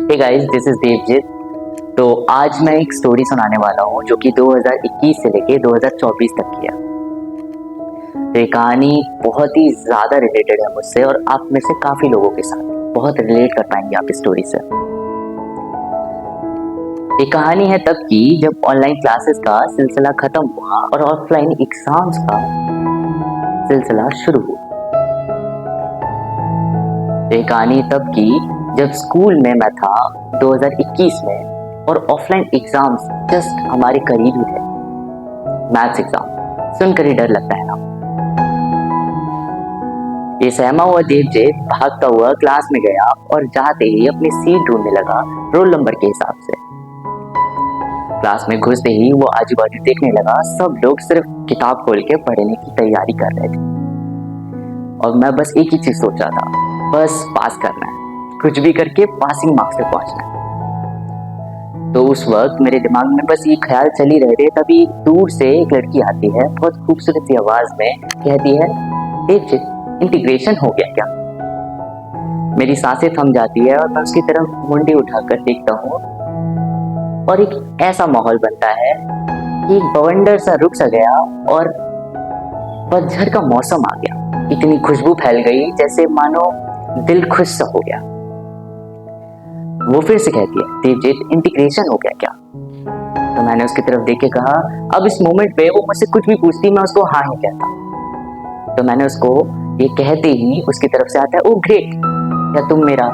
Hey guys, this is Devjit. तो आज मैं एक स्टोरी सुनाने वाला हूँ जो कि 2021 से लेके 2024 तक की है। तो ये कहानी बहुत ही ज़्यादा रिलेटेड है मुझसे और आप में से काफ़ी लोगों के साथ बहुत रिलेट कर पाएंगे आप इस स्टोरी से। ये कहानी है तब की जब ऑनलाइन क्लासेस का सिलसिला खत्म हुआ और ऑफलाइन एग्जाम्स का सिलसिला शुरू हुआ। ये कहानी तब की जब स्कूल में मैं था 2021 में और ऑफलाइन एग्जाम्स जस्ट हमारे करीब ही थे। मैथ्स एग्जाम सुनकर ही डर लगता है ना। ये सहमा हुआ देवजीत भागता हुआ क्लास में गया और जाते ही अपनी सीट ढूंढने लगा रोल नंबर के हिसाब से। क्लास में घुसते ही वो आजू बाजू देखने लगा। सब लोग सिर्फ किताब खोल के पढ़ने की तैयारी कर रहे थे और मैं बस एक ही चीज सोच रहा था, बस पास करना है, कुछ भी करके पासिंग मार्क्स पे पहुंचना है। तो उस वक्त मेरे दिमाग में बस ये ख्याल चल ही रहे थे। तभी दूर से एक लड़की आती है, बहुत खूबसूरत सी आवाज में कहती है, देवजीत इंटीग्रेशन हो गया क्या? मेरी सांसें थम जाती है और मैं उसकी तरफ मुंडी उठाकर देखता हूँ और एक ऐसा माहौल बनता है कि एक बवंडर सा रुक सा गया और पतझड़ का मौसम आ गया। इतनी खुशबू फैल गई जैसे मानो दिल खुश सा हो गया। वो फिर से कहती है, देवजीत इंटीग्रेशन हो गया क्या? तो मैंने उसकी तरफ देख के कहा, अब इस मोमेंट पे वो मुझसे कुछ भी पूछती मैं उसको हाँ ही कहता। तो मैंने उसको ये कहते ही उसकी तरफ से आता है, ओ ग्रेट, क्या तुम मेरा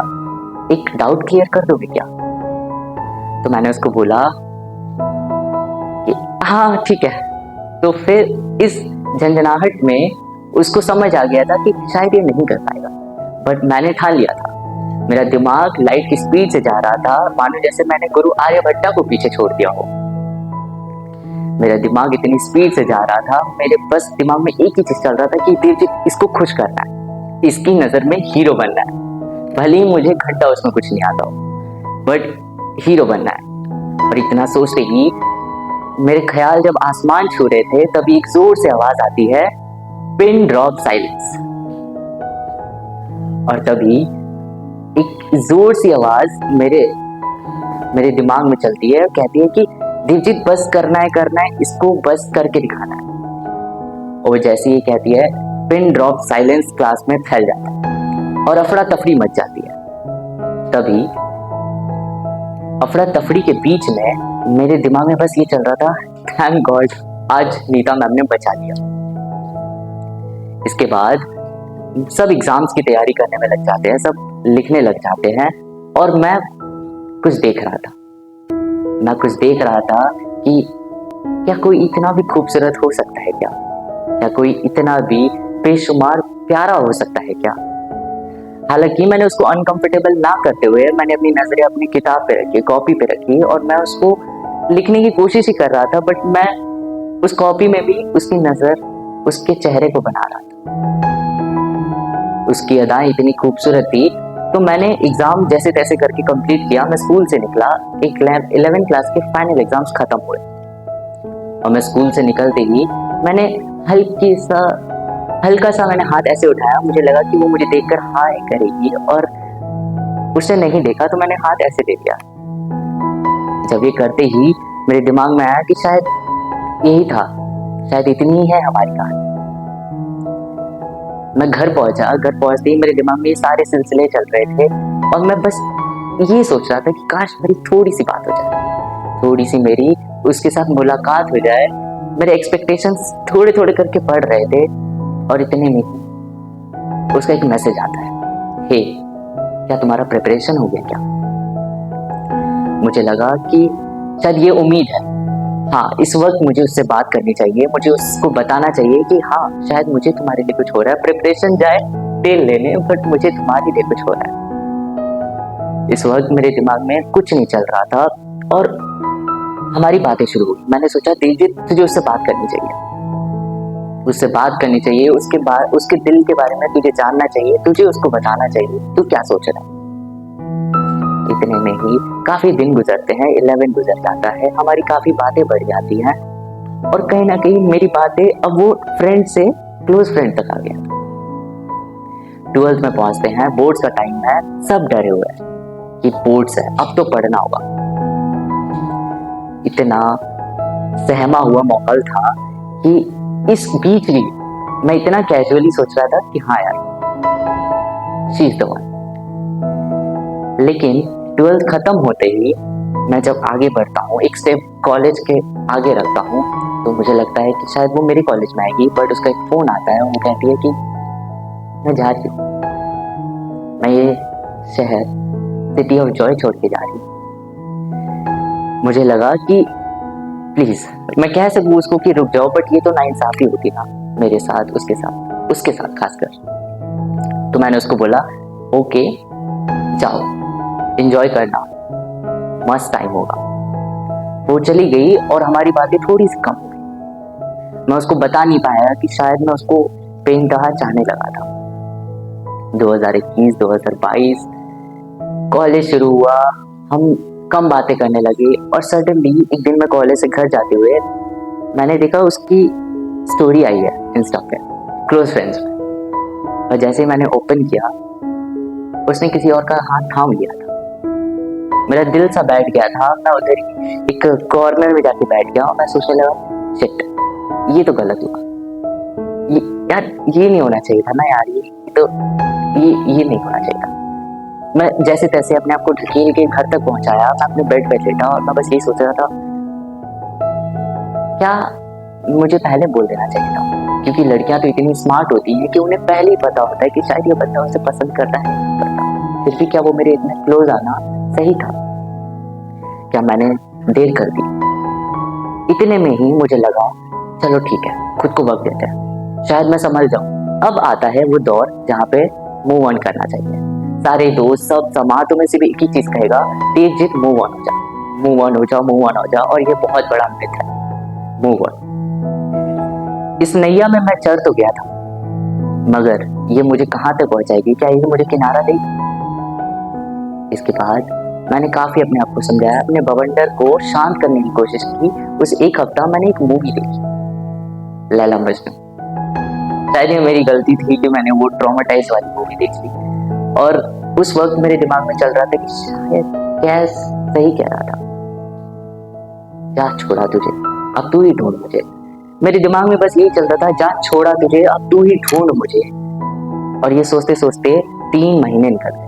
एक डाउट क्लियर कर दोगे क्या? तो मैंने उसको बोला कि हाँ ठीक है। तो फिर इस झंझनाहट में उसको समझ आ गया था कि शायद ये नहीं कर पाएगा, बट मैंने ठान लिया था। मेरा दिमाग लाइट की स्पीड से जा रहा था, मानो जैसे मैंने गुरु आर्यभट्टा को पीछे छोड़ दिया हो। मेरा दिमाग इतनी स्पीड से जा रहा था, मेरे बस दिमाग में एक ही चीज चल रहा था कि देवजीत इसको खुश करना है, इसकी नजर में हीरो बनना है। भले ही मुझे घंटा उसमें कुछ नहीं आता हो, बट हीरो बनना है। और इतना सोचते ही मेरे ख्याल जब आसमान छू रहे थे तभी एक जोर से आवाज आती है, पिन ड्रॉप साइलेंस। और तभी एक जोर सी आवाज मेरे दिमाग में चलती है और कहती है कि देवजीत बस करना है, इसको बस करके दिखाना है। और जैसे ही कहती है, पिन ड्रॉप साइलेंस क्लास में फैल जाता है और अफरा तफरी मच जाती है। तभी अफरा तफरी के बीच में मेरे दिमाग में बस ये चल रहा था, थैंक गॉड आज नीता मैम ने बचा लिया। इसके बाद सब एग्जाम्स की तैयारी करने में लग जाते हैं, सब लिखने लग जाते हैं और मैं कुछ देख रहा था कि क्या कोई इतना भी खूबसूरत हो सकता है क्या? क्या कोई इतना भी बेशुमार प्यारा हो सकता है क्या? हालांकि मैंने उसको अनकंफर्टेबल ना करते हुए मैंने अपनी नजरें अपनी किताब पे रखी, कॉपी पे रखी और मैं उसको लिखने की कोशिश ही कर रहा था, बट मैं उस कॉपी में भी उसकी नजर उसके चेहरे को बना रहा था। उसकी अदाएं इतनी खूबसूरत थी। तो मैंने एग्जाम जैसे तैसे करके कंप्लीट किया। मैं स्कूल से निकला, एक 11th क्लास के फाइनल एग्जाम्स खत्म हुए और मैं स्कूल से निकलते ही मैंने हल्का सा मैंने हाथ ऐसे उठाया। मुझे लगा कि वो मुझे देखकर हाय करेगी और उसने नहीं देखा तो मैंने हाथ ऐसे दे दिया। जब ये करते ही मेरे दिमाग में आया कि शायद यही था, शायद इतनी ही है हमारी कहानी। मैं घर पहुंचा। घर पहुंचते ही मेरे दिमाग में ये सारे सिलसिले चल रहे थे और मैं बस ये सोच रहा था कि काश मेरी थोड़ी सी बात हो जाए, थोड़ी सी मेरी उसके साथ मुलाकात हो जाए। मेरे एक्सपेक्टेशंस थोड़े थोड़े करके बढ़ रहे थे और इतने में उसका एक मैसेज आता है, हे क्या तुम्हारा प्रिपरेशन हो गया क्या? मुझे लगा कि शायद ये उम्मीद है, हाँ इस वक्त मुझे उससे बात करनी चाहिए, मुझे उसको बताना चाहिए कि हाँ शायद मुझे तुम्हारे लिए कुछ हो रहा है। प्रिपरेशन जाए तेल लेने, बट मुझे तुम्हारे लिए कुछ हो रहा है। इस वक्त मेरे दिमाग में कुछ नहीं चल रहा था और हमारी बातें शुरू हुई। मैंने सोचा देवजीत तुझे उससे बात करनी चाहिए, उससे बात करनी चाहिए, उसके बाद उसके दिल के बारे में तुझे जानना चाहिए, तुझे उसको बताना चाहिए तू क्या सोच रहा है। इतने में ही काफी दिन गुजरते हैं, 11 गुजर जाता है, हमारी काफी बातें बढ़ जाती हैं और कहीं ना कहीं मेरी बातें अब वो फ्रेंड से क्लोज फ्रेंड तक आ गया। 12th में पहुंचते हैं, बोर्ड्स का टाइम है, सब डरे हुए हैं कि बोर्ड्स है, अब तो पढ़ना होगा। इतना सहमा हुआ माहौल था कि इस बीच भी मैं इतना कैजुअली सोच रहा था कि हाँ यार, शी इज द वन। लेकिन 12th खत्म होते ही मैं जब आगे बढ़ता हूँ, एक स्टेप कॉलेज के आगे रखता हूँ, तो मुझे लगता है कि शायद वो मेरे कॉलेज में आएगी। बट उसका एक फोन आता है, वो कहती है कि मैं जा रही हूँ, मैं ये शहर सिटी ऑफ जॉय छोड़ के जा रही हूँ। मुझे लगा कि प्लीज मैं कह सकूँ उसको कि रुक जाओ, बट ये तो नाइंसाफी होती ना मेरे साथ, उसके साथ खासकर। तो मैंने उसको बोला ओके जाओ, एंजॉय करना, मस्त टाइम होगा। वो चली गई और हमारी बातें थोड़ी सी कम हो गई। मैं उसको बता नहीं पाया कि शायद मैं उसको बेइंतहा चाहने लगा था। 2021 2022 कॉलेज शुरू हुआ, हम कम बातें करने लगे और सडनली एक दिन मैं कॉलेज से घर जाते हुए मैंने देखा उसकी स्टोरी आई है इंस्टा पे, क्लोज फ्रेंड्स में। और जैसे ही मैंने ओपन किया, उसने किसी और का हाथ थाम लिया था। मेरा दिल सा बैठ गया था, मैं उधर ही एक कॉर्नर में जाके बैठ गया और मैं सोचने लगा शिट, ये तो गलत हुआ, ये यार ये नहीं होना चाहिए था ना यार, ये नहीं होना चाहिए था। मैं जैसे तैसे अपने आप को ढकेल के घर तक पहुंचाया, मैं अपने बेड पे लेटा और मैं बस यही सोच रहा था क्या मुझे पहले बोल देना चाहिए था, क्योंकि लड़कियां तो इतनी स्मार्ट होती हैं कि उन्हें पहले ही पता होता है कि शायद ये बंदा उसे पसंद करता है नहीं करता। फिर भी क्या वो मेरे इतने क्लोज आना सही था? क्या मैंने देर कर दी? इतने में ही मुझे लगा चलो ठीक है, खुद को वक्त देते हैं, शायद मैं संभल जाऊं। अब आता है वो दौर जहाँ पे मूव ऑन करना चाहिए। सारे दोस्त सब समाज तुम्हें सिर्फ एक ही चीज कहेगा, तेज जीत, मूव ऑन हो जा, मूव ऑन हो जा, मूव ऑन हो जा। और ये बहुत बड़ा मिथ है, मूव ऑन। इस नैया में मैं चढ़ तो गया था, मगर ये मुझे कहां तक पहुंचाएगी? क्या ये मुझे किनारा देगी? इसके बाद मैंने काफी अपने आप को समझाया, अपने बवंडर को शांत करने की कोशिश की। उस एक हफ्ता मैंने एक मूवी देखी, लैला मजनू। शायद ये मेरी गलती थी कि मैंने वो ट्रॉमेटाइज वाली मूवी देख ली, और उस वक्त मेरे दिमाग में चल रहा था कि शायद कैस सही कह रहा था, जा छोड़ा तुझे, अब तू ही ढूंढ मुझे। मेरे दिमाग में बस यही चलता था, जा छोड़ा तुझे, अब तू ही ढूंढ मुझे। और ये सोचते सोचते 3 महीने निकल गए।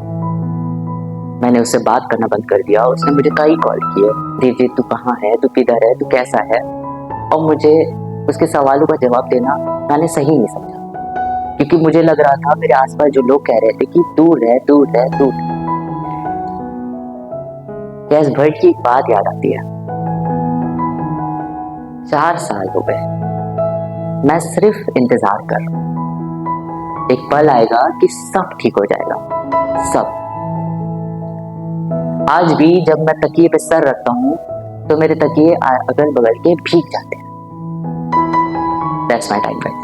मैंने उससे बात करना बंद कर दिया। उसने मुझे कई कॉल किए, दीदी तू कहाँ है, तू किधर है, तू कैसा है? और मुझे उसके सवालों का जवाब देना मैंने सही नहीं समझा, क्योंकि मुझे लग रहा था मेरे आसपास जो लोग कह रहे थे कि दूर रह दूर रह दूर। गैस भट्ट की एक बात याद आती है, 4 साल हो गए, मैं सिर्फ इंतजार कर रहा हूं। एक पल आएगा कि सब ठीक हो जाएगा, सब। आज भी जब मैं तकिए पे सर रखता हूँ तो मेरे तकिए अगल बगल के भीग जाते हैं। That's my time, guys.